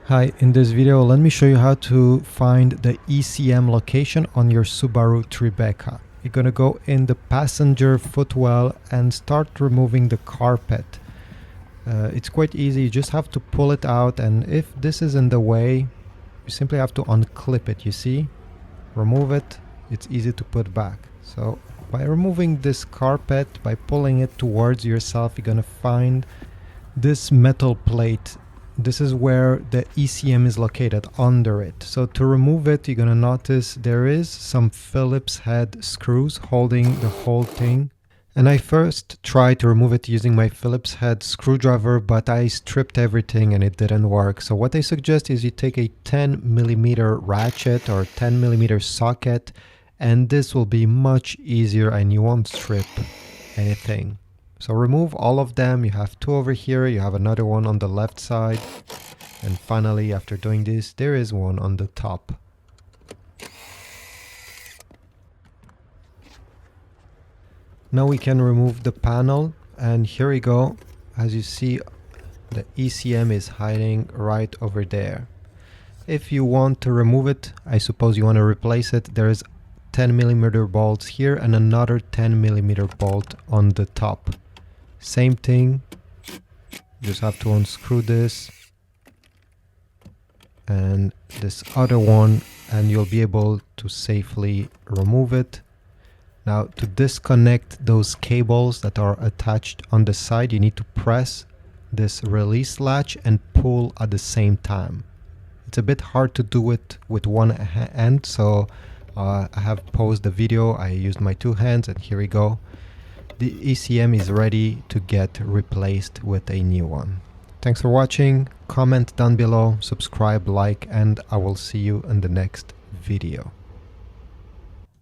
Hi, in this video let me show you how to find the ECM location on your Subaru Tribeca. You're gonna go in the passenger footwell and start removing the carpet. It's quite easy, you just have to pull it out, and if this is in the way, you simply have to unclip it, you see? Remove it, it's easy to put back. So by removing this carpet, by pulling it towards yourself, you're gonna find this metal plate. This is where the ECM is located, under it. So to remove it, you're gonna notice there is some Phillips head screws holding the whole thing. And I first tried to remove it using my Phillips head screwdriver, but I stripped everything and it didn't work. So what I suggest is you take a 10mm ratchet or 10mm socket, and this will be much easier and you won't strip anything. So remove all of them. You have two over here, you have another one on the left side, and finally, after doing this, there is one on the top. Now we can remove the panel, and here we go. As you see, the ECM is hiding right over there. If you want to remove it, I suppose you want to replace it, there is 10mm bolts here and another 10mm bolt on the top. Same thing, just have to unscrew this and this other one, and you'll be able to safely remove it. Now, to disconnect those cables that are attached on the side, you need to press this release latch and pull at the same time. It's a bit hard to do it with one hand, so I have paused the video, I used my two hands, and here we go. The ECM is ready to get replaced with a new one. Thanks for watching, comment down below, subscribe, like, and I will see you in the next video.